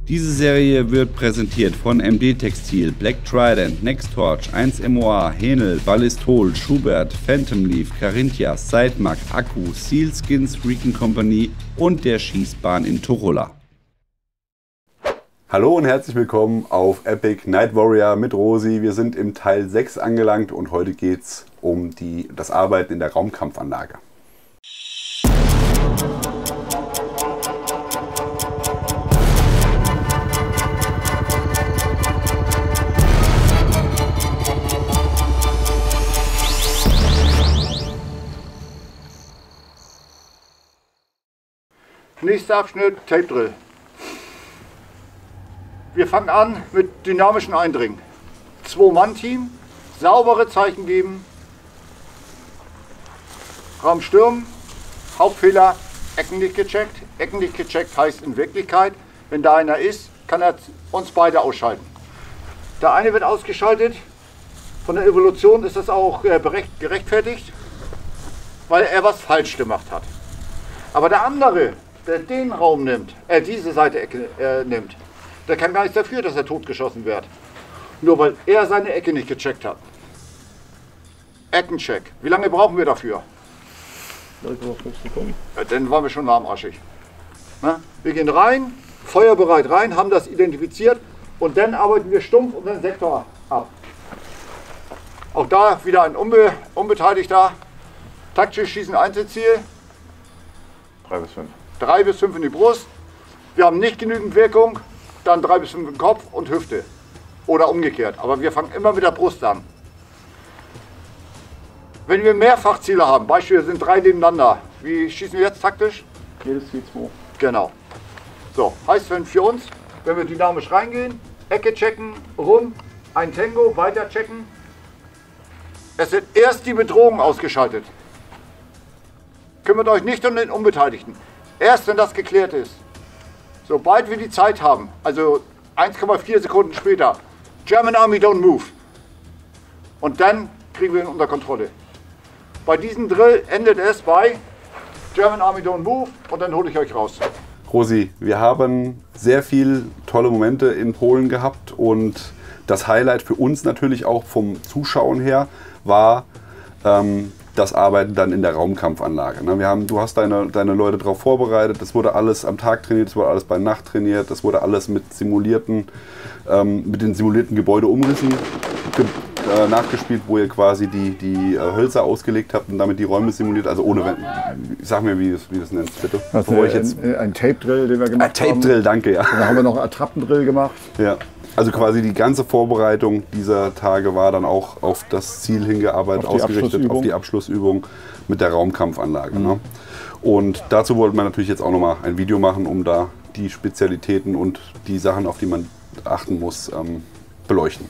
Diese Serie wird präsentiert von MD Textil, Black Trident, Nextorch, 1MOA, Henel, Ballistol, Schubert, Phantom Leaf, Carinthia, Sidemark, Akku, Sealskins, Recon Company und der Schießbahn in Tuchola. Hallo und herzlich willkommen auf Epic Night Warrior mit Rosi. Wir sind im Teil 6 angelangt und heute geht es um das Arbeiten in der Raumkampfanlage. Nächster Abschnitt, Tape Drill. Wir fangen an mit dynamischen Eindringen. 2-Mann-Team, saubere Zeichen geben, Raum stürmen, Hauptfehler, Ecken nicht gecheckt. Ecken nicht gecheckt heißt in Wirklichkeit, wenn da einer ist, kann er uns beide ausschalten. Der eine wird ausgeschaltet, von der Evolution ist das auch gerechtfertigt, weil er was falsch gemacht hat. Aber der andere, der den Raum nimmt, diese Seite nimmt, der kann gar nichts dafür, dass er totgeschossen wird. Nur weil er seine Ecke nicht gecheckt hat. Eckencheck. Wie lange brauchen wir dafür? 5 Sekunden. Ja, dann waren wir schon lahmarschig. Na? Wir gehen rein, feuerbereit rein, haben das identifiziert und dann arbeiten wir stumpf unseren Sektor ab. Auch da wieder ein Unbeteiligter. Taktisch schießen Einzelziel. 3 bis 5. 3 bis 5 in die Brust. Wir haben nicht genügend Wirkung, dann 3 bis 5 im Kopf und Hüfte. Oder umgekehrt. Aber wir fangen immer mit der Brust an. Wenn wir Mehrfachziele haben, Beispiele sind 3 nebeneinander, wie schießen wir jetzt taktisch? Jedes Ziel 2. Genau. So, heißt für uns, wenn wir dynamisch reingehen, Ecke checken, rum, ein Tango, weiter checken. Es wird erst die Bedrohung ausgeschaltet. Kümmert euch nicht um den Unbeteiligten. Erst wenn das geklärt ist, sobald wir die Zeit haben, also 1,4 Sekunden später, German Army don't move. Und dann kriegen wir ihn unter Kontrolle. Bei diesem Drill endet es bei German Army don't move und dann hole ich euch raus. Rosi, wir haben sehr viele tolle Momente in Polen gehabt und das Highlight für uns natürlich auch vom Zuschauen her war das Arbeiten dann in der Raumkampfanlage. Du hast deine Leute darauf vorbereitet, das wurde alles am Tag trainiert, das wurde alles bei Nacht trainiert, das wurde alles mit den simulierten Gebäudeumrissen nachgespielt, wo ihr quasi die Hölzer ausgelegt habt und damit die Räume simuliert, also ohne, sag mir, wie du das nennst, bitte. Das ist ein Tape-Drill, den wir gemacht haben. Tape-Drill, danke, ja. Dann haben wir noch einen Attrappendrill gemacht. Ja. Also quasi die ganze Vorbereitung dieser Tage war dann auch auf das Ziel hingearbeitet, ausgerichtet auf die Abschlussübung mit der Raumkampfanlage. Ne? Und dazu wollten wir natürlich jetzt auch nochmal ein Video machen, um da die Spezialitäten und die Sachen, auf die man achten muss, beleuchten.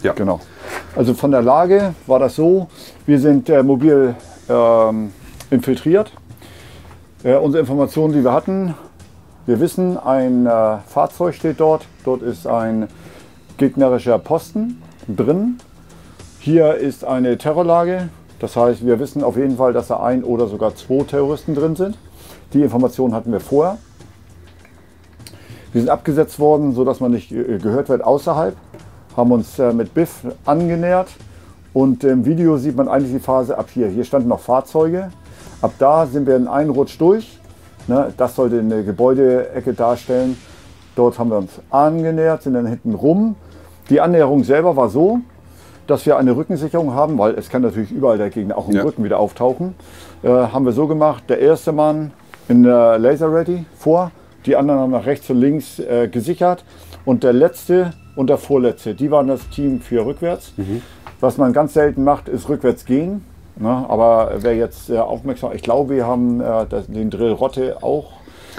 Ja. Genau. Also von der Lage war das so, wir sind mobil infiltriert. Unsere Informationen, die wir hatten, wir wissen, ein Fahrzeug steht dort. Dort ist ein gegnerischer Posten drin. Hier ist eine Terrorlage. Das heißt, wir wissen auf jeden Fall, dass da 1 oder sogar 2 Terroristen drin sind. Die Informationen hatten wir vorher. Wir sind abgesetzt worden, sodass man nicht gehört wird außerhalb. Haben uns mit BIF angenähert. Und im Video sieht man eigentlich die Phase ab hier. Hier standen noch Fahrzeuge. Ab da sind wir in einen Rutsch durch. Das sollte eine Gebäudeecke darstellen. Dort haben wir uns angenähert, sind dann hinten rum. Die Annäherung selber war so, dass wir eine Rückensicherung haben, weil es kann natürlich überall der Gegner auch im Rücken wieder auftauchen. Haben wir so gemacht, der erste Mann in der Laser Ready vor, die anderen haben nach rechts und links gesichert und der letzte und der vorletzte, die waren das Team für rückwärts. Was man ganz selten macht, ist rückwärts gehen. Aber wer jetzt aufmerksam, ich glaube, wir haben den Drill Rotte auch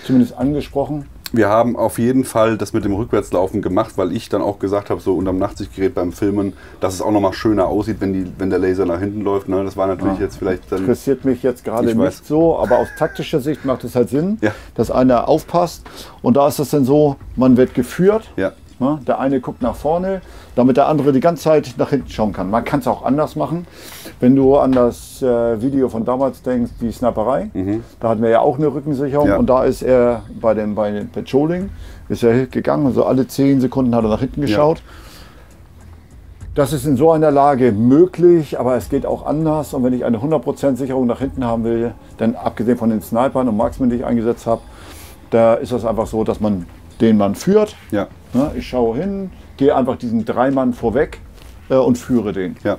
zumindest angesprochen. Wir haben auf jeden Fall das mit dem Rückwärtslaufen gemacht, weil ich dann auch gesagt habe, so unterm Nachtsichtgerät beim Filmen, dass es auch noch mal schöner aussieht, wenn der Laser nach hinten läuft. Ne? Das war natürlich jetzt vielleicht dann... Interessiert mich jetzt gerade nicht so, aber aus taktischer Sicht macht es halt Sinn, dass einer aufpasst. Und da ist es dann so, man wird geführt Ja, der eine guckt nach vorne, damit der andere die ganze Zeit nach hinten schauen kann. Man kann es auch anders machen. Wenn du an das Video von damals denkst, die Sniperei, da hatten wir ja auch eine Rückensicherung. Ja. Und da ist er bei dem Patrolling, ist er gegangen, also alle 10 Sekunden hat er nach hinten geschaut. Das ist in so einer Lage möglich, aber es geht auch anders. Und wenn ich eine 100% Sicherung nach hinten haben will, dann abgesehen von den Snipern und Marksmen, die ich eingesetzt habe, da ist das einfach so, dass man den Mann führt. Ja. Ne, ich schaue hin, gehe einfach diesen 3 Mann vorweg und führe den. Ja.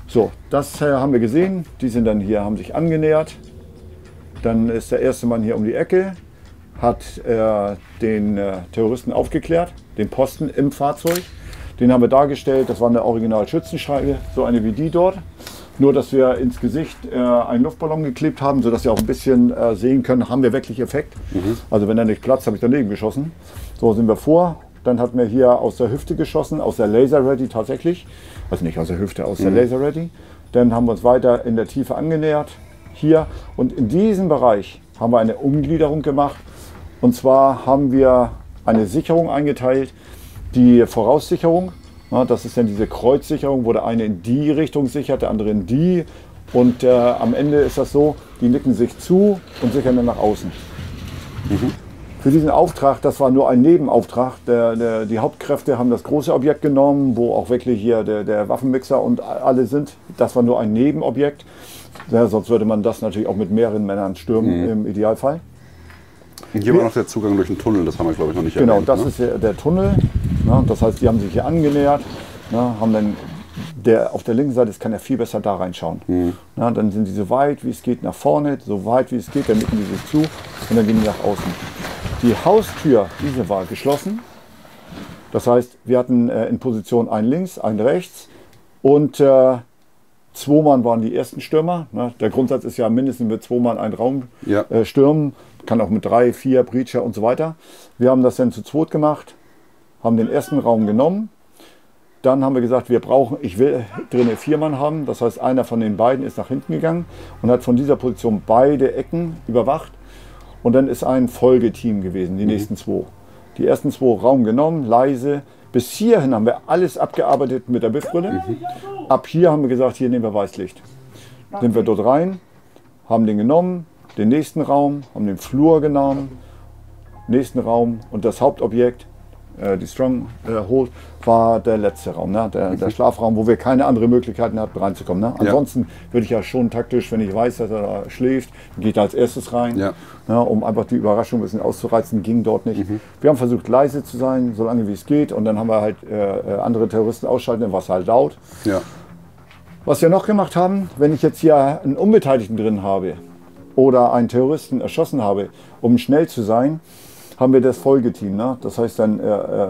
So, das haben wir gesehen. Die sind dann hier, haben sich angenähert. Dann ist der erste Mann hier um die Ecke, hat den Terroristen aufgeklärt, den Posten im Fahrzeug. Den haben wir dargestellt, das war eine Original-Schützenscheibe, so eine wie die dort. Nur, dass wir ins Gesicht einen Luftballon geklebt haben, sodass wir auch ein bisschen sehen können, haben wir wirklich Effekt. Also wenn er nicht platzt, habe ich daneben geschossen. So sind wir vor. Dann hatten wir hier aus der Hüfte geschossen, aus der Laser Ready tatsächlich. Also nicht aus der Hüfte, aus der Laser Ready. Dann haben wir uns weiter in der Tiefe angenähert. Hier. Und in diesem Bereich haben wir eine Umgliederung gemacht. Und zwar haben wir eine Sicherung eingeteilt. Die Voraussicherung, ja, das ist dann diese Kreuzsicherung, wo der eine in die Richtung sichert, der andere in die. Und am Ende ist das so, die nicken sich zu und sichern dann nach außen. Für diesen Auftrag, das war nur ein Nebenauftrag, die Hauptkräfte haben das große Objekt genommen, wo auch wirklich hier der Waffenmixer und alle sind. Das war nur ein Nebenobjekt, ja, sonst würde man das natürlich auch mit mehreren Männern stürmen im Idealfall. Und hier war noch der Zugang durch den Tunnel, das haben wir glaube ich noch nicht Genau, erwähnt. das ist der Tunnel. Ja, das heißt, die haben sich hier angenähert, ja, haben dann auf der linken Seite kann er viel besser da reinschauen. Ja, dann sind die so weit wie es geht nach vorne, so weit wie es geht, dann nicken die sich zu und dann gehen die nach außen. Die Haustür, diese war geschlossen. Das heißt, wir hatten in Position einen links, einen rechts und 2 Mann waren die ersten Stürmer. Ne? Der Grundsatz ist ja mindestens mit 2 Mann einen Raum stürmen, kann auch mit 3, 4, Breacher und so weiter. Wir haben das dann zu zweit gemacht, haben den ersten Raum genommen. Dann haben wir gesagt, ich will drinnen 4 Mann haben. Das heißt, einer von den beiden ist nach hinten gegangen und hat von dieser Position beide Ecken überwacht. Und dann ist ein Folgeteam gewesen, die nächsten 2. Die ersten 2 Raum genommen, leise. Bis hierhin haben wir alles abgearbeitet mit der BIF-Brille. Ab hier haben wir gesagt, hier nehmen wir Weißlicht. Sind wir dort rein, haben den genommen, den nächsten Raum, haben den Flur genommen, nächsten Raum und das Hauptobjekt, die Stronghold, war der letzte Raum, ne? Der Schlafraum, wo wir keine andere Möglichkeiten hatten reinzukommen. Ne? Ansonsten würde ich ja schon taktisch, wenn ich weiß, dass er da schläft, gehe ich da als erstes rein, um einfach die Überraschung ein bisschen auszureizen, ging dort nicht. Wir haben versucht leise zu sein, so lange wie es geht und dann haben wir halt andere Terroristen ausschalten, dann war es halt laut. Was wir noch gemacht haben, wenn ich jetzt hier einen Unbeteiligten drin habe oder einen Terroristen erschossen habe, um schnell zu sein, haben wir das Folgeteam. Ne? Das heißt dann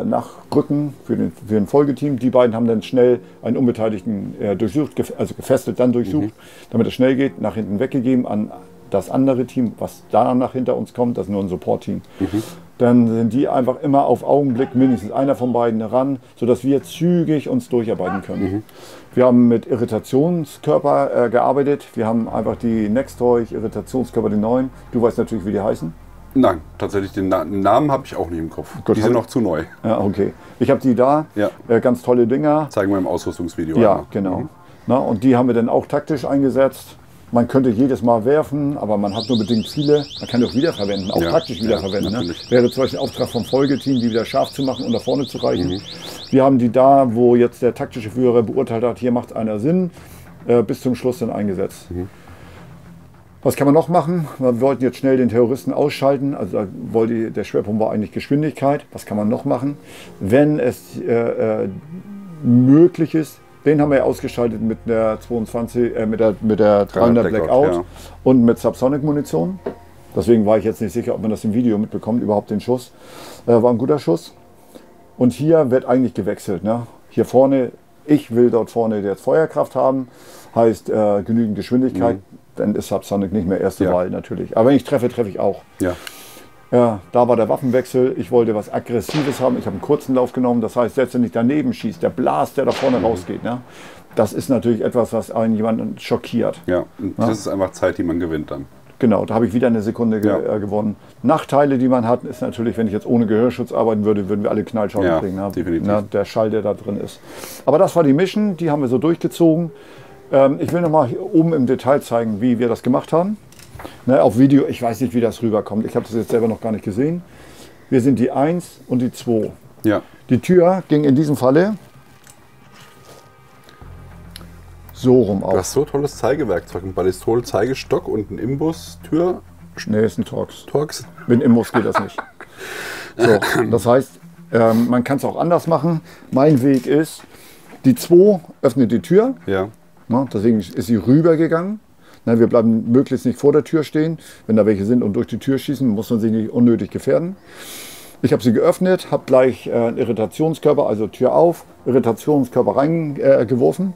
nachrücken für ein Folgeteam. Die beiden haben dann schnell einen Unbeteiligten durchsucht, also gefesselt, dann durchsucht, damit es schnell geht, nach hinten weggegeben an das andere Team, was danach hinter uns kommt, das ist nur ein Support-Team. Dann sind die einfach immer auf Augenblick mindestens einer von beiden ran, sodass wir zügig uns durcharbeiten können. Wir haben mit Irritationskörper gearbeitet. Wir haben einfach die Nextorch Irritationskörper, die neuen. Du weißt natürlich, wie die heißen. Nein, tatsächlich den Namen habe ich auch nicht im Kopf. Gut, die sind noch zu neu. Ja, okay. Ich habe die da, ganz tolle Dinger. Zeigen wir im Ausrüstungsvideo. Ja, einmal. genau. Na, und die haben wir dann auch taktisch eingesetzt. Man könnte jedes Mal werfen, aber man hat nur bedingt viele. Man kann die auch wiederverwenden, auch taktisch wiederverwenden. Ne? Wäre zum Beispiel ein Auftrag vom Folgeteam, die wieder scharf zu machen und nach vorne zu reichen. Wir haben die da, wo jetzt der taktische Führer beurteilt hat, hier macht es einer Sinn, bis zum Schluss dann eingesetzt. Was kann man noch machen? Wir wollten jetzt schnell den Terroristen ausschalten. Also der Schwerpunkt war eigentlich Geschwindigkeit. Was kann man noch machen? Wenn es möglich ist, den haben wir ja ausgeschaltet mit der 22, mit der 300 Blackout und mit Subsonic-Munition. Deswegen war ich jetzt nicht sicher, ob man das im Video mitbekommt, überhaupt den Schuss. War ein guter Schuss. Und hier wird eigentlich gewechselt. Ne? Hier vorne, ich will dort vorne jetzt Feuerkraft haben, heißt genügend Geschwindigkeit. Dann ist Subsonic nicht mehr erste Wahl natürlich. Aber wenn ich treffe, treffe ich auch. Ja, da war der Waffenwechsel. Ich wollte was Aggressives haben. Ich habe einen kurzen Lauf genommen. Das heißt, selbst wenn ich daneben schieße, der Blast, der da vorne rausgeht, ne? Das ist natürlich etwas, was einen jemanden schockiert. Ja, und das ist einfach Zeit, die man gewinnt dann. Genau, da habe ich wieder eine Sekunde gewonnen. Nachteile, die man hat, ist natürlich, wenn ich jetzt ohne Gehörschutz arbeiten würde, würden wir alle Knallschaden kriegen. Ne? Definitiv. Na, der Schall, der da drin ist. Aber das war die Mission, die haben wir so durchgezogen. Ich will nochmal hier oben im Detail zeigen, wie wir das gemacht haben. Ne, auf Video, ich weiß nicht, wie das rüberkommt. Ich habe das jetzt selber noch gar nicht gesehen. Wir sind die 1 und die 2. Ja. Die Tür ging in diesem Falle so rum Du auf. hast so tolles Zeigewerkzeug, ein Ballistol-Zeigestock und ein Imbus-Tür. Nee, ist ein Torx. Torx. Mit Imbus geht das nicht. So, das heißt, man kann es auch anders machen. Mein Weg ist, die 2 öffnet die Tür. Ja. Na, deswegen ist sie rübergegangen. Na, wir bleiben möglichst nicht vor der Tür stehen. Wenn da welche sind und durch die Tür schießen, muss man sich nicht unnötig gefährden. Ich habe sie geöffnet, habe gleich einen Irritationskörper, also Tür auf, Irritationskörper reingeworfen.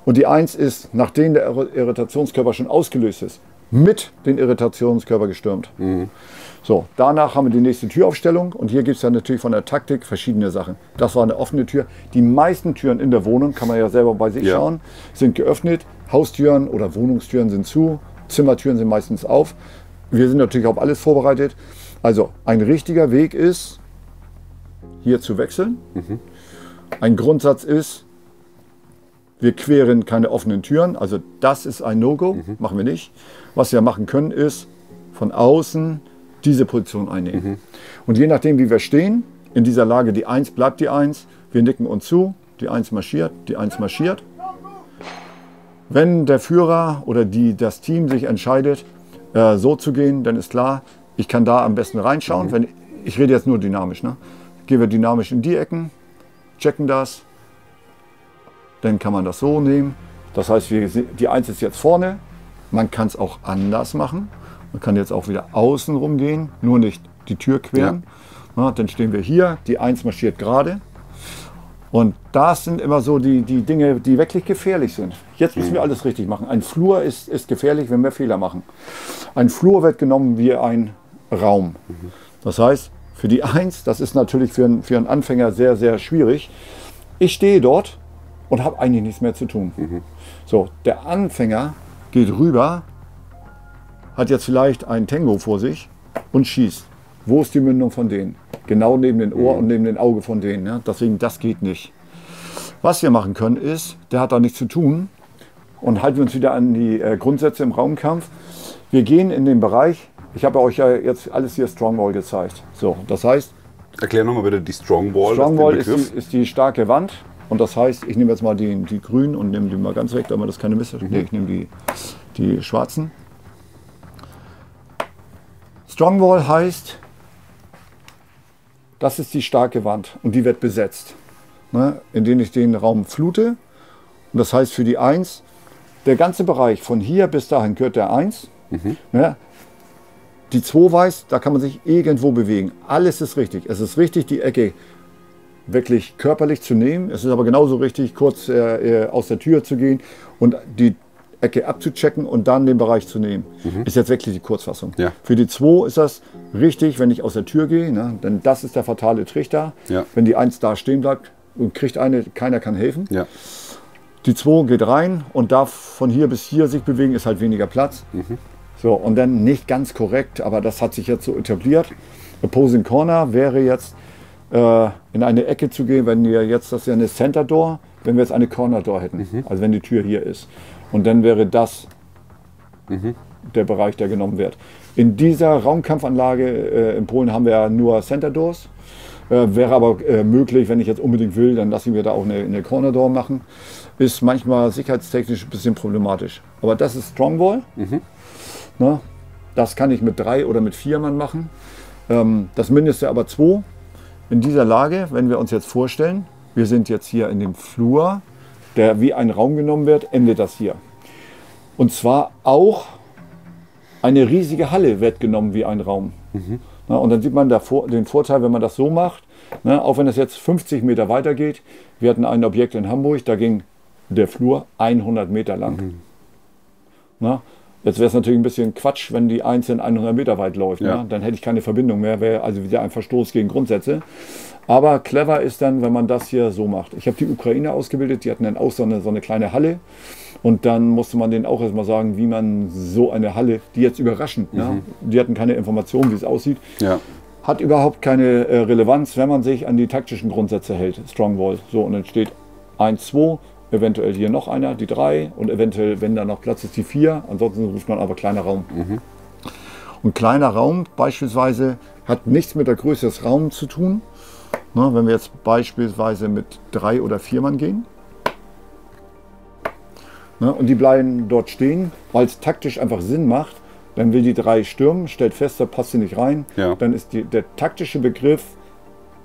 Und die 1 ist, nachdem der Irritationskörper schon ausgelöst ist, mit den Irritationskörper gestürmt. So, danach haben wir die nächste Türaufstellung und hier gibt es ja natürlich von der Taktik verschiedene Sachen. Das war eine offene Tür. Die meisten Türen in der Wohnung, kann man ja selber bei sich schauen, sind geöffnet. Haustüren oder Wohnungstüren sind zu, Zimmertüren sind meistens auf. Wir sind natürlich auf alles vorbereitet. Also ein richtiger Weg ist, hier zu wechseln. Ein Grundsatz ist, wir queren keine offenen Türen, also das ist ein No-Go, machen wir nicht. Was wir machen können ist, von außen diese Position einnehmen. Und je nachdem wie wir stehen, in dieser Lage die 1 bleibt die 1, wir nicken uns zu, die 1 marschiert, die 1 marschiert. Wenn der Führer oder das Team sich entscheidet, so zu gehen, dann ist klar, ich kann da am besten reinschauen. Wenn, ich rede jetzt nur dynamisch. Ne? Gehen wir dynamisch in die Ecken, checken das. Dann kann man das so nehmen. Das heißt, die 1 ist jetzt vorne. Man kann es auch anders machen. Man kann jetzt auch wieder außen rumgehen, nur nicht die Tür queren. Ja. Na, dann stehen wir hier, die 1 marschiert gerade. Und das sind immer so die Dinge, die wirklich gefährlich sind. Jetzt müssen wir alles richtig machen. Ein Flur ist gefährlich, wenn wir Fehler machen. Ein Flur wird genommen wie ein Raum. Das heißt, für die 1, das ist natürlich für einen Anfänger sehr, sehr schwierig. Ich stehe dort und habe eigentlich nichts mehr zu tun. So, der Anfänger geht rüber, hat jetzt vielleicht einen Tango vor sich und schießt. Wo ist die Mündung von denen? Genau neben dem Ohr und neben dem Auge von denen. Ja? Deswegen, das geht nicht. Was wir machen können ist, der hat da nichts zu tun und halten wir uns wieder an die Grundsätze im Raumkampf. Wir gehen in den Bereich, ich habe euch ja jetzt alles hier Strongwall gezeigt. So, das heißt, erklär nochmal bitte die Strongwall. Strongwall ist die starke Wand und das heißt, ich nehme jetzt mal die grünen und nehme die mal ganz weg, damit das keine Missverständnisse. Nee, ich nehme die schwarzen. Strongwall heißt, das ist die starke Wand und die wird besetzt, ne, indem ich den Raum flute. Und das heißt für die 1, der ganze Bereich von hier bis dahin gehört der 1. Ne, die 2 weiß, da kann man sich irgendwo bewegen. Alles ist richtig. Es ist richtig, die Ecke wirklich körperlich zu nehmen. Es ist aber genauso richtig, kurz aus der Tür zu gehen und die Ecke abzuchecken und dann den Bereich zu nehmen. Ist jetzt wirklich die Kurzfassung. Ja. Für die 2 ist das richtig, wenn ich aus der Tür gehe, ne? Denn das ist der fatale Trichter. Ja. Wenn die 1 da stehen bleibt und kriegt keiner kann helfen. Ja. Die 2 geht rein und darf von hier bis hier sich bewegen, ist halt weniger Platz. So, und dann nicht ganz korrekt, aber das hat sich jetzt so etabliert. Opposing Corner wäre jetzt in eine Ecke zu gehen, wenn wir jetzt, das ist ja eine Center Door, wenn wir jetzt eine Corner Door hätten, also wenn die Tür hier ist. Und dann wäre das der Bereich, der genommen wird. In dieser Raumkampfanlage in Polen haben wir ja nur Center Doors. Wäre aber möglich, wenn ich jetzt unbedingt will, dann lassen wir da auch eine Corner Door machen. Ist manchmal sicherheitstechnisch ein bisschen problematisch. Aber das ist Strongwall. Na, das kann ich mit 3 oder mit 4 Mann machen. Das Mindeste aber 2. In dieser Lage, wenn wir uns jetzt vorstellen, wir sind jetzt hier in dem Flur, der wie ein Raum genommen wird, endet das hier. Und zwar auch eine riesige Halle wird genommen wie ein Raum. Na, und dann sieht man den Vorteil, wenn man das so macht, na, auch wenn es jetzt 50 Meter weiter geht. Wir hatten ein Objekt in Hamburg, da ging der Flur 100 Meter lang. Na, jetzt wäre es natürlich ein bisschen Quatsch, wenn die einzeln 100 Meter weit läuft. Ja. Ne? Dann hätte ich keine Verbindung mehr, wäre also wieder ein Verstoß gegen Grundsätze. Aber clever ist dann, wenn man das hier so macht. Ich habe die Ukrainer ausgebildet, die hatten dann auch so eine kleine Halle. Und dann musste man denen auch erstmal sagen, wie man so eine Halle, die jetzt überraschend, ne? Die hatten keine Informationen, wie es aussieht, Ja. hat überhaupt keine Relevanz, wenn man sich an die taktischen Grundsätze hält. Strongwall. So, und dann steht 1, 2, eventuell hier noch einer, die 3 und eventuell, wenn da noch Platz ist, die 4. Ansonsten ruft man aber kleiner Raum. Und kleiner Raum beispielsweise hat nichts mit der Größe des Raums zu tun. Ne, wenn wir jetzt beispielsweise mit 3 oder 4 Mann gehen. Ne, und die bleiben dort stehen, weil es taktisch einfach Sinn macht. Dann will die 3 stürmen, stellt fest, da passt sie nicht rein. Ja. Dann ist der taktische Begriff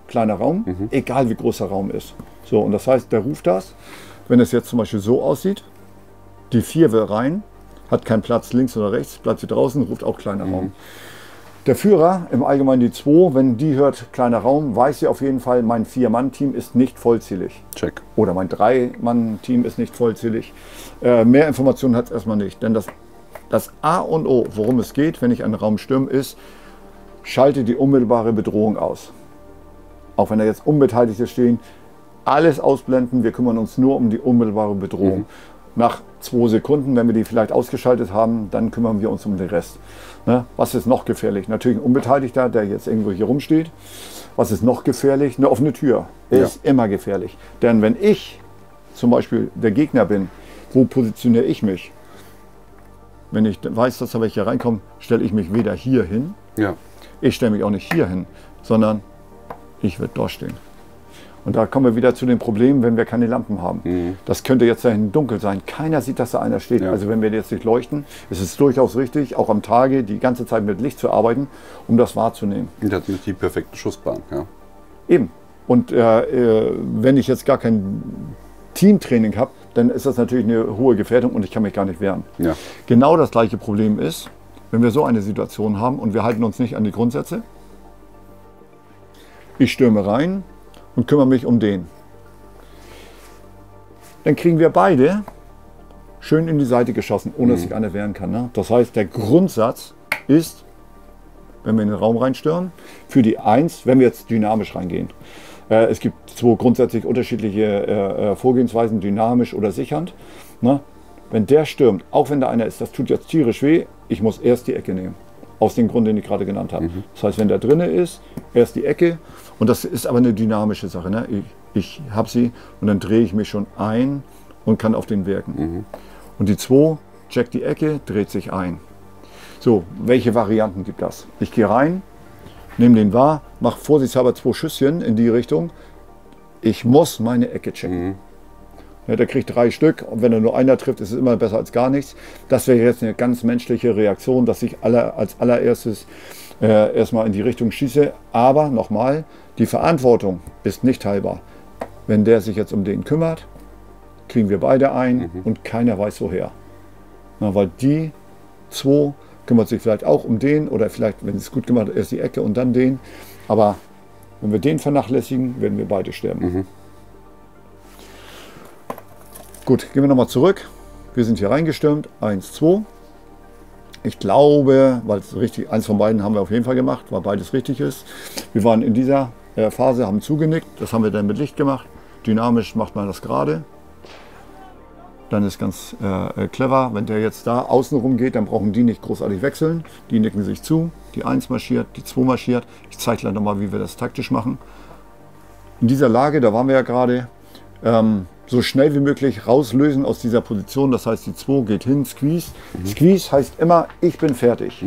kleiner Raum, egal wie groß der Raum ist. So, und das heißt, der ruft das, wenn es jetzt zum Beispiel so aussieht, die 4 will rein, hat keinen Platz links oder rechts, bleibt sie draußen, ruft auch kleiner Raum. Der Führer, im Allgemeinen die 2, wenn die hört kleiner Raum, weiß sie auf jeden Fall, mein 4-Mann-Team ist nicht vollzählig. Check. Oder mein 3-Mann-Team ist nicht vollzählig. Mehr Informationen hat es erstmal nicht. Denn das A und O, worum es geht, wenn ich einen Raum stürme, ist, schalte die unmittelbare Bedrohung aus. Auch wenn da jetzt Unbeteiligte stehen, alles ausblenden, wir kümmern uns nur um die unmittelbare Bedrohung. Nach 2 Sekunden, wenn wir die vielleicht ausgeschaltet haben, dann kümmern wir uns um den Rest. Ne? Was ist noch gefährlich? Natürlich ein Unbeteiligter, der jetzt irgendwo hier rumsteht. Was ist noch gefährlich? Eine offene Tür ist immer gefährlich. Denn wenn ich zum Beispiel der Gegner bin, wo positioniere ich mich? Wenn ich weiß, dass da welche reinkommen, stelle ich mich weder hier hin, Ja. ich stelle mich auch nicht hier hin, sondern ich werde dort stehen. Und da kommen wir wieder zu dem Problem, wenn wir keine Lampen haben. Das könnte jetzt dahin dunkel sein. Keiner sieht, dass da einer steht. Ja. Also wenn wir jetzt nicht leuchten, ist es durchaus richtig, auch am Tage die ganze Zeit mit Licht zu arbeiten, um das wahrzunehmen. Und das ist die perfekte Schussbahn. Ja. Eben. Und wenn ich jetzt gar kein Teamtraining habe, dann ist das natürlich eine hohe Gefährdung und ich kann mich gar nicht wehren. Ja. Genau das gleiche Problem ist, wenn wir so eine Situation haben und wir halten uns nicht an die Grundsätze. Ich stürme rein und kümmere mich um den. Dann kriegen wir beide schön in die Seite geschossen, ohne dass sich einer wehren kann. Ne? Das heißt, der Grundsatz ist, wenn wir in den Raum reinstürmen, für die 1, wenn wir jetzt dynamisch reingehen. Es gibt 2 grundsätzlich unterschiedliche Vorgehensweisen, dynamisch oder sichernd. Ne? Wenn der stürmt, auch wenn da einer ist, das tut jetzt tierisch weh, ich muss erst die Ecke nehmen. Aus dem Grund, den ich gerade genannt habe. Das heißt, wenn der drinne ist, erst die Ecke. Und das ist aber eine dynamische Sache. Ne? Ich habe sie und dann drehe ich mich schon ein und kann auf den wirken. Und die 2 checkt die Ecke, dreht sich ein. So, welche Varianten gibt das? Ich gehe rein, nehme den wahr, mache vorsichtshalber 2 Schüsschen in die Richtung. Ich muss meine Ecke checken. Ja, der kriegt 3 Stück und wenn er nur einer trifft, ist es immer besser als gar nichts. Das wäre jetzt eine ganz menschliche Reaktion, dass ich als allererstes erstmal in die Richtung schieße. Aber nochmal, die Verantwortung ist nicht teilbar. Wenn der sich jetzt um den kümmert, kriegen wir beide ein und keiner weiß woher. Na, weil die 2 kümmert sich vielleicht auch um den oder vielleicht, wenn es gut gemacht hat, erst die Ecke und dann den. Aber wenn wir den vernachlässigen, werden wir beide sterben. Gut, gehen wir nochmal zurück. Wir sind hier reingestürmt. 1, 2. Ich glaube, weil es richtig, eins von beiden haben wir auf jeden Fall gemacht, weil beides richtig ist. Wir waren in dieser Phase, haben zugenickt. Das haben wir dann mit Licht gemacht. Dynamisch macht man das gerade. Dann ist ganz clever, wenn der jetzt da außen rum geht, dann brauchen die nicht großartig wechseln. Die nicken sich zu. Die 1 marschiert, die 2 marschiert. Ich zeige gleich nochmal, wie wir das taktisch machen. In dieser Lage, da waren wir ja gerade, so schnell wie möglich rauslösen aus dieser Position. Das heißt, die 2 geht hin, Squeeze. Squeeze heißt immer, ich bin fertig.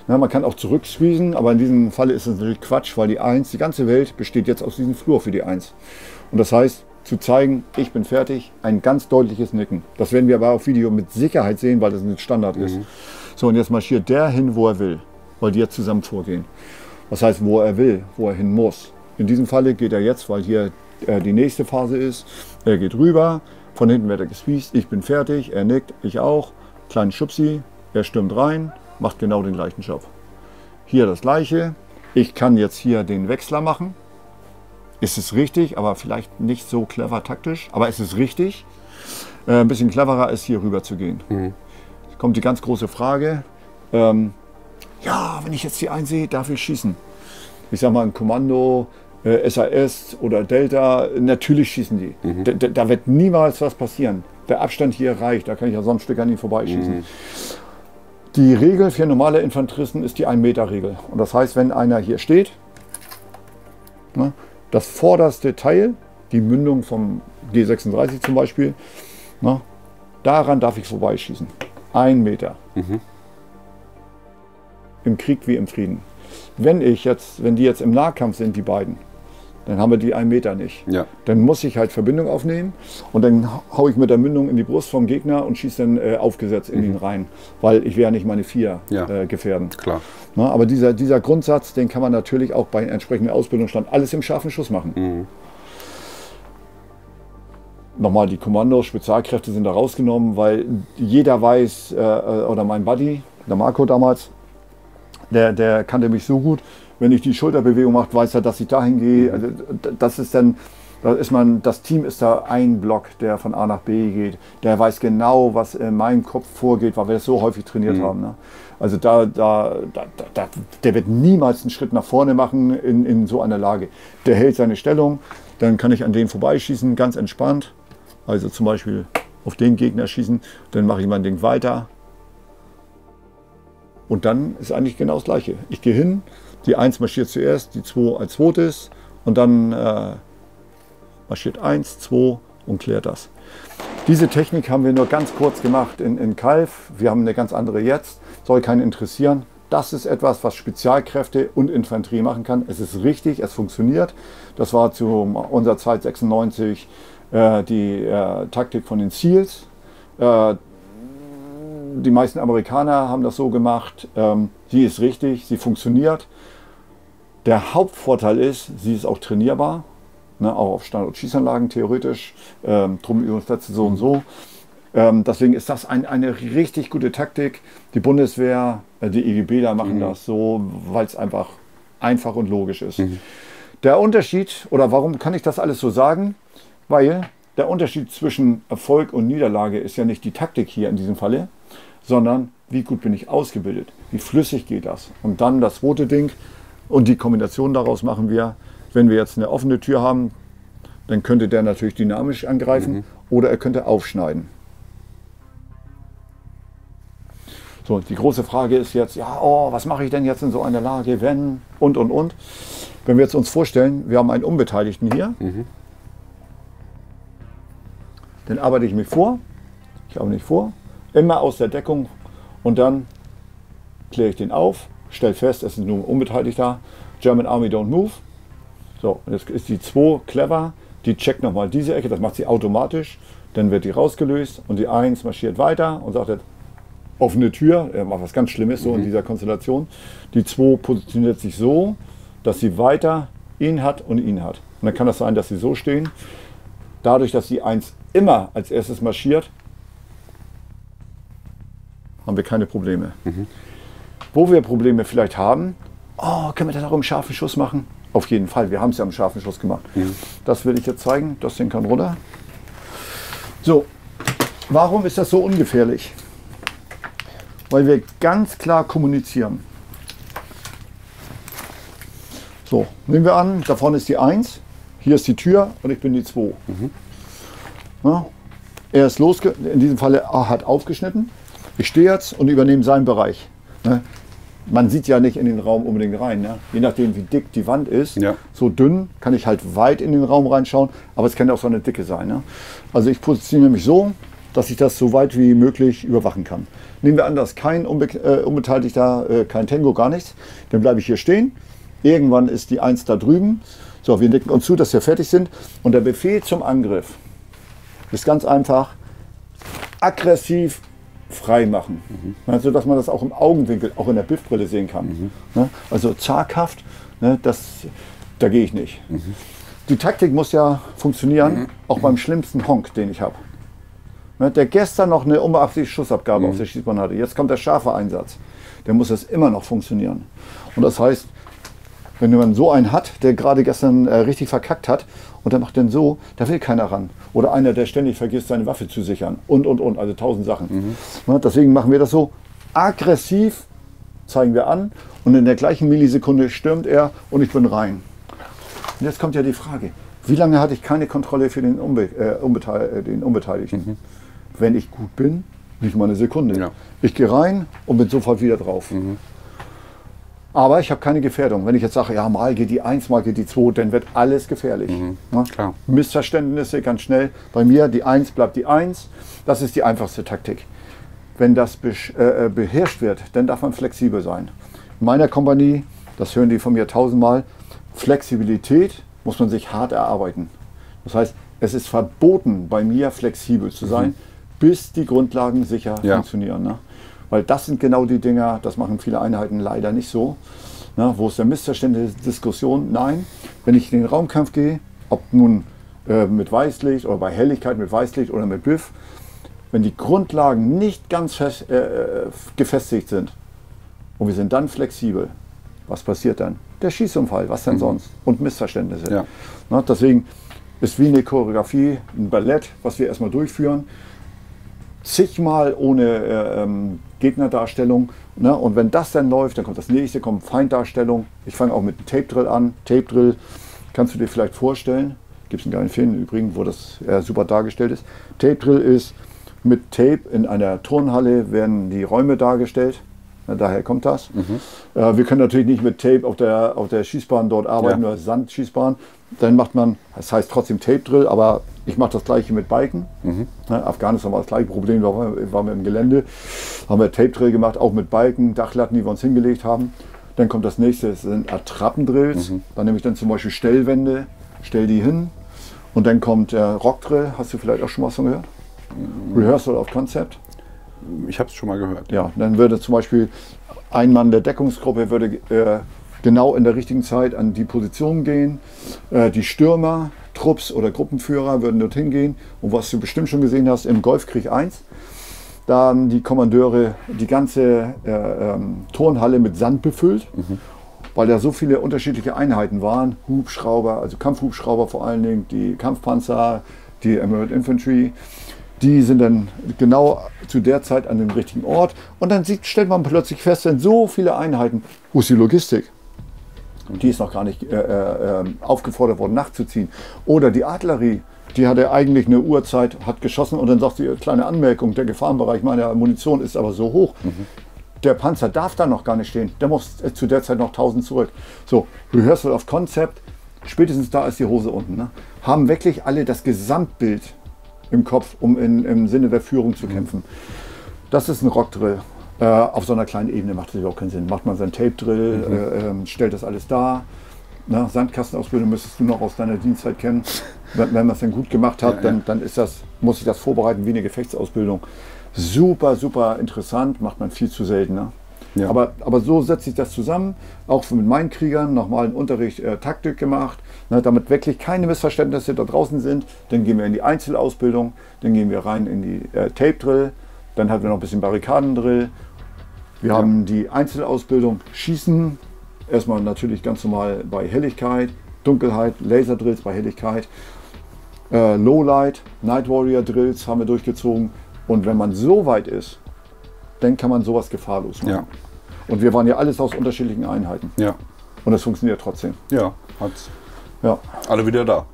Na, man kann auch zurück squeezen, aber in diesem Falle ist es natürlich Quatsch, weil die 1, die ganze Welt besteht jetzt aus diesem Flur für die 1. Und das heißt, zu zeigen, ich bin fertig, ein ganz deutliches Nicken. Das werden wir aber auf Video mit Sicherheit sehen, weil das ein Standard ist. So, und jetzt marschiert der hin, wo er will, weil die jetzt zusammen vorgehen. Das heißt, wo er will, wo er hin muss. In diesem Falle geht er jetzt, weil hier die nächste Phase ist, er geht rüber, von hinten wird er gesqueezed, ich bin fertig, er nickt, ich auch, kleinen Schubsi, er stürmt rein, macht genau den gleichen Job. Hier das gleiche, ich kann jetzt hier den Wechsler machen, ist es richtig, aber vielleicht nicht so clever taktisch, aber es ist richtig. Ein bisschen cleverer ist hier rüber zu gehen. Jetzt kommt die ganz große Frage, ja, wenn ich jetzt die einsehe, darf ich schießen. Ich sag mal ein Kommando, SAS oder Delta, natürlich schießen die. Da wird niemals was passieren. Der Abstand hier reicht, da kann ich ja sonst an ihm vorbeischießen. Die Regel für normale Infanteristen ist die 1-Meter-Regel. Und das heißt, wenn einer hier steht, ne, das vorderste Teil, die Mündung vom G36 zum Beispiel, ne, daran darf ich vorbeischießen. 1 Meter. Im Krieg wie im Frieden. Wenn die jetzt im Nahkampf sind, die beiden, dann haben wir die 1 Meter nicht. Ja. Dann muss ich halt Verbindung aufnehmen und dann haue ich mit der Mündung in die Brust vom Gegner und schieße dann aufgesetzt in ihn rein, weil ich will ja nicht meine 4 gefährden. Klar. Na, aber dieser Grundsatz, den kann man natürlich auch bei entsprechender Ausbildungsstand alles im scharfen Schuss machen. Nochmal, die Kommandos, Spezialkräfte sind da rausgenommen, weil jeder weiß, oder mein Buddy, der Marco damals, der kannte mich so gut, wenn ich die Schulterbewegung mache, weiß er, dass ich dahin gehe. Also das Team ist da ein Block, der von A nach B geht. Der weiß genau, was in meinem Kopf vorgeht, weil wir das so häufig trainiert haben. Ne? Also der wird niemals einen Schritt nach vorne machen in so einer Lage. Der hält seine Stellung, dann kann ich an den vorbeischießen, ganz entspannt. Also zum Beispiel auf den Gegner schießen, dann mache ich mein Ding weiter. Und dann ist eigentlich genau das Gleiche. Ich gehe hin, die 1 marschiert zuerst, die 2 als zweites und dann marschiert 1, 2 und klärt das. Diese Technik haben wir nur ganz kurz gemacht in Calw. Wir haben eine ganz andere jetzt, soll keinen interessieren. Das ist etwas, was Spezialkräfte und Infanterie machen kann. Es ist richtig, es funktioniert. Das war zu unserer Zeit 96 die Taktik von den SEALs. Die meisten Amerikaner haben das so gemacht. Sie ist richtig, sie funktioniert. Der Hauptvorteil ist, sie ist auch trainierbar, ne, auch auf Standort-Schießanlagen theoretisch, Truppenübungsplätze so und so. Deswegen ist das eine richtig gute Taktik. Die Bundeswehr, die EGBler machen das so, weil es einfach und logisch ist. Der Unterschied, oder warum kann ich das alles so sagen? Weil der Unterschied zwischen Erfolg und Niederlage ist ja nicht die Taktik hier in diesem Falle, sondern wie gut bin ich ausgebildet, wie flüssig geht das. Und dann das zweite Ding und die Kombination daraus machen wir, wenn wir jetzt eine offene Tür haben, dann könnte der natürlich dynamisch angreifen oder er könnte aufschneiden. So, die große Frage ist jetzt, ja, was mache ich denn jetzt in so einer Lage, wenn und. Wenn wir jetzt uns vorstellen, wir haben einen Unbeteiligten hier, dann arbeite ich mich vor, immer aus der Deckung und dann kläre ich den auf, stelle fest, es ist nur ein Unbeteiligter, German Army don't move. So, und jetzt ist die 2 clever, die checkt nochmal diese Ecke, das macht sie automatisch, dann wird die rausgelöst und die 1 marschiert weiter und sagt jetzt, offene Tür, er macht was ganz Schlimmes so in dieser Konstellation. Die 2 positioniert sich so, dass sie weiter ihn hat und ihn hat. Und dann kann das sein, dass sie so stehen. Dadurch, dass die 1 immer als erstes marschiert, haben wir keine Probleme. Wo wir Probleme vielleicht haben, können wir das auch im scharfen Schuss machen? Auf jeden Fall, wir haben es ja im scharfen Schuss gemacht. Das will ich jetzt zeigen, das Ding kann runter. So, warum ist das so ungefährlich? Weil wir ganz klar kommunizieren. So, nehmen wir an, da vorne ist die 1, hier ist die Tür und ich bin die 2. Ja, er ist in diesem Falle hat aufgeschnitten. Ich stehe jetzt und übernehme seinen Bereich. Ne? Man sieht ja nicht in den Raum unbedingt rein. Ne? Je nachdem, wie dick die Wand ist, so dünn kann ich halt weit in den Raum reinschauen, aber es kann auch so eine Dicke sein. Ne? Also ich positioniere mich so, dass ich das so weit wie möglich überwachen kann. Nehmen wir an, dass kein Unbeteiligter, kein Tango, gar nichts, dann bleibe ich hier stehen. Irgendwann ist die 1 da drüben. So, wir nicken uns zu, dass wir fertig sind. Und der Befehl zum Angriff ist ganz einfach, aggressiv frei machen. Also, dass man das auch im Augenwinkel, auch in der Biff-Brille sehen kann. Also zaghaft, da gehe ich nicht. Die Taktik muss ja funktionieren, auch beim schlimmsten Honk, den ich habe. Der gestern noch eine unbeabsichtigte Schussabgabe auf der Schießbahn hatte. Jetzt kommt der scharfe Einsatz. Der muss das immer noch funktionieren. Und das heißt, wenn man so einen hat, der gerade gestern richtig verkackt hat und der macht dann so, da will keiner ran. Oder einer, der ständig vergisst, seine Waffe zu sichern und. Also 1000 Sachen. Deswegen machen wir das so. Aggressiv zeigen wir an und in der gleichen Millisekunde stürmt er und ich bin rein. Und jetzt kommt ja die Frage, wie lange hatte ich keine Kontrolle für den Unbeteiligten? wenn ich gut bin, nicht mal eine Sekunde. Ja. Ich gehe rein und bin sofort wieder drauf. Aber ich habe keine Gefährdung. Wenn ich jetzt sage, ja, mal geht die 1, mal geht die 2, dann wird alles gefährlich. Ne? Klar. Missverständnisse ganz schnell. Bei mir, die 1 bleibt die 1. Das ist die einfachste Taktik. Wenn das beherrscht wird, dann darf man flexibel sein. In meiner Kompanie, das hören die von mir 1000-mal, Flexibilität muss man sich hart erarbeiten. Das heißt, es ist verboten, bei mir flexibel zu sein, bis die Grundlagen sicher funktionieren. Ne? Weil das sind genau die Dinger, das machen viele Einheiten leider nicht so. Ne? Wo ist der Missverständnis, Diskussion? Nein, wenn ich in den Raumkampf gehe, ob nun mit Weißlicht oder bei Helligkeit mit Weißlicht oder mit BIF, wenn die Grundlagen nicht ganz gefestigt sind und wir sind dann flexibel, was passiert dann? Der Schießunfall, was denn sonst? Und Missverständnisse. Ja. Na, deswegen ist wie eine Choreografie, ein Ballett, was wir erstmal durchführen, zigmal ohne Gegnerdarstellung. Ne? Und wenn das dann läuft, dann kommt das nächste, kommt Feinddarstellung. Ich fange auch mit einem Tape Drill an. Tape Drill kannst du dir vielleicht vorstellen. Gibt es einen geilen Film übrigens, wo das super dargestellt ist. Tape Drill ist mit Tape in einer Turnhalle werden die Räume dargestellt. Ja, daher kommt das. Wir können natürlich nicht mit Tape auf der Schießbahn dort arbeiten, oder Sandschießbahn. Dann macht man, das heißt trotzdem Tape Drill, aber ich mache das gleiche mit Biken. Afghanistan war das gleiche Problem, da waren wir im Gelände, haben wir Tape Drill gemacht, auch mit Biken, Dachlatten, die wir uns hingelegt haben. Dann kommt das nächste, das sind Attrappendrills. Dann nehme ich dann zum Beispiel Stellwände, stell die hin. Und dann kommt Rock Drill, hast du vielleicht auch schon mal was von gehört? Rehearsal of Concept. Ich habe es schon mal gehört. Ja, dann würde zum Beispiel ein Mann der Deckungsgruppe würde genau in der richtigen Zeit an die Position gehen. Die Stürmer, Trupps oder Gruppenführer würden dorthin gehen. Und was du bestimmt schon gesehen hast, im Golfkrieg 1, da haben die Kommandeure die ganze Turnhalle mit Sand befüllt, weil da so viele unterschiedliche Einheiten waren. Hubschrauber, also Kampfhubschrauber vor allen Dingen, die Kampfpanzer, die Emerald Infantry. Die sind dann genau zu der Zeit an dem richtigen Ort. Und dann stellt man plötzlich fest, sind so viele Einheiten. Wo ist die Logistik? Die ist noch gar nicht aufgefordert worden, nachzuziehen. Oder die Artillerie, die hatte eigentlich eine Uhrzeit, hat geschossen und dann sagt sie, kleine Anmerkung, der Gefahrenbereich meiner Munition ist aber so hoch. Der Panzer darf da noch gar nicht stehen. Der muss zu der Zeit noch 1000 zurück. So, Rehearsal of Concept, spätestens da ist die Hose unten. Ne? Haben wirklich alle das Gesamtbild im Kopf, um im Sinne der Führung zu kämpfen. Das ist ein Rockdrill. Auf so einer kleinen Ebene macht das überhaupt keinen Sinn. Macht man seinen Tape-Drill, stellt das alles dar. Na, Sandkastenausbildung müsstest du noch aus deiner Dienstzeit kennen. Wenn man es dann gut gemacht hat, dann ist muss ich das vorbereiten wie eine Gefechtsausbildung. Super, super interessant, macht man viel zu selten. Ne? Ja. Aber so setze ich das zusammen, auch mit meinen Kriegern, nochmal einen Unterricht Taktik gemacht, ne, damit wirklich keine Missverständnisse da draußen sind. Dann gehen wir in die Einzelausbildung, dann gehen wir rein in die Tape Drill, dann hatten wir noch ein bisschen Barrikadendrill. Wir haben die Einzelausbildung, Schießen, erstmal natürlich ganz normal bei Helligkeit, Dunkelheit, Laserdrills bei Helligkeit, Lowlight, Night Warrior Drills haben wir durchgezogen. Und wenn man so weit ist, dann kann man sowas gefahrlos machen. Ja. Und wir waren ja alles aus unterschiedlichen Einheiten. Ja. Und das funktioniert trotzdem. Ja, hat's. Ja. Alle wieder da.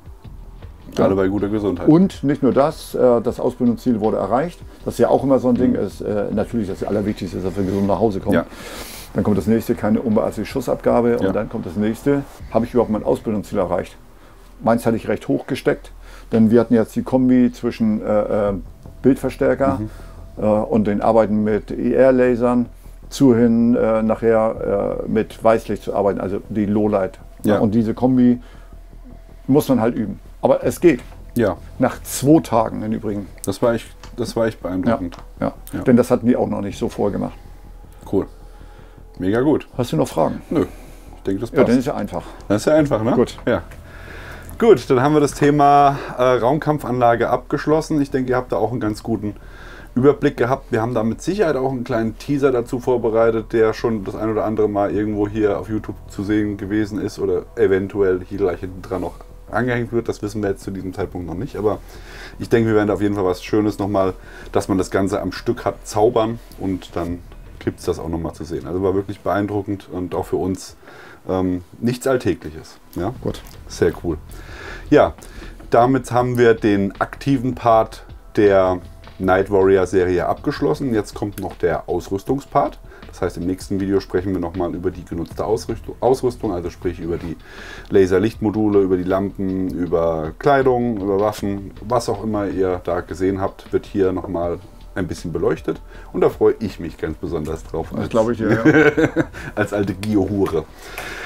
Ja. Alle bei guter Gesundheit. Und nicht nur das, das Ausbildungsziel wurde erreicht. Das ist ja auch immer so ein Ding. Ist, natürlich das Allerwichtigste ist, dass wir gesund nach Hause kommen. Ja. Dann kommt das nächste, keine unbeachtliche Schussabgabe. Und dann kommt das nächste, habe ich überhaupt mein Ausbildungsziel erreicht? Meins hatte ich recht hoch gesteckt, denn wir hatten jetzt die Kombi zwischen Bildverstärker und den Arbeiten mit IR-Lasern nachher mit Weißlicht zu arbeiten, also die Lowlight. Ja. Und diese Kombi muss man halt üben. Aber es geht. Ja. Nach 2 Tagen im Übrigen. Das war echt beeindruckend. Ja. Denn das hatten die auch noch nicht so vorgemacht. Cool. Mega gut. Hast du noch Fragen? Nö. Ich denke, das passt. Ja, dann ist ja einfach. Das ist ja einfach, ne? Gut. Ja. Gut, dann haben wir das Thema Raumkampfanlage abgeschlossen. Ich denke, ihr habt da auch einen ganz guten Überblick gehabt. Wir haben da mit Sicherheit auch einen kleinen Teaser dazu vorbereitet, der schon das ein oder andere Mal irgendwo hier auf YouTube zu sehen gewesen ist oder eventuell hier gleich hinten dran noch angehängt wird. Das wissen wir jetzt zu diesem Zeitpunkt noch nicht, aber ich denke, wir werden da auf jeden Fall was Schönes nochmal, dass man das Ganze am Stück hat, zaubern und dann gibt es das auch nochmal zu sehen. Also war wirklich beeindruckend und auch für uns nichts Alltägliches. Ja? Gut. Sehr cool. Ja, damit haben wir den aktiven Part der Night Warrior Serie abgeschlossen. Jetzt kommt noch der Ausrüstungspart. Das heißt, im nächsten Video sprechen wir nochmal über die genutzte Ausrüstung, also sprich über die Laserlichtmodule, über die Lampen, über Kleidung, über Waffen, was auch immer ihr da gesehen habt, wird hier nochmal ein bisschen beleuchtet. Und da freue ich mich ganz besonders drauf. Das glaube ich dir, ja. Als alte Gear-Hure.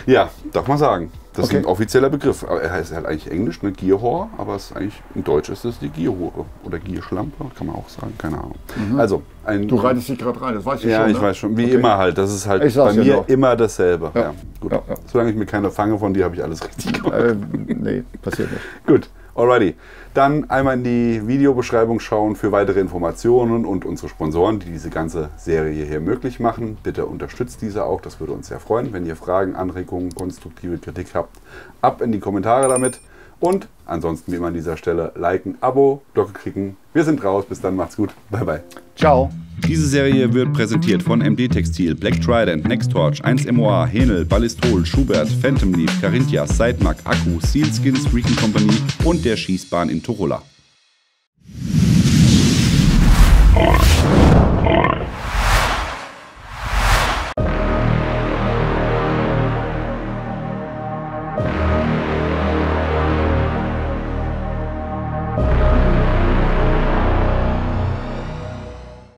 Ja, darf man sagen. Das ist ein offizieller Begriff. Aber er heißt halt eigentlich Englisch, ne? Gear-Whore, aber es ist eigentlich, in Deutsch ist es die Gear-Hure. Oder Gear-Schlampe, kann man auch sagen, keine Ahnung. Also, Du reitest dich gerade rein, das weiß ich schon. Ja, ich ne? weiß schon. Wie immer halt. Das ist halt Ich sag's bei ja mir noch. immer dasselbe. Ja. Ja, gut. Ja. Solange ich mir keine fange von dir, habe ich alles richtig gemacht. Nee, passiert nicht. Gut, alrighty. Dann einmal in die Videobeschreibung schauen für weitere Informationen und unsere Sponsoren, die diese ganze Serie hier möglich machen. Bitte unterstützt diese auch, das würde uns sehr freuen. Wenn ihr Fragen, Anregungen, konstruktive Kritik habt, ab in die Kommentare damit. Und ansonsten wie immer an dieser Stelle liken, Abo, Glocke klicken. Wir sind raus, bis dann, macht's gut, bye bye. Ciao. Diese Serie wird präsentiert von MD Textil, Black Trident, Nextorch, 1MOA, Henel, Ballistol, Schubert, Phantom Leaf, Carinthias, Sidemark, Akku, Sealskins, Recon Company und der Schießbahn in Tuchola.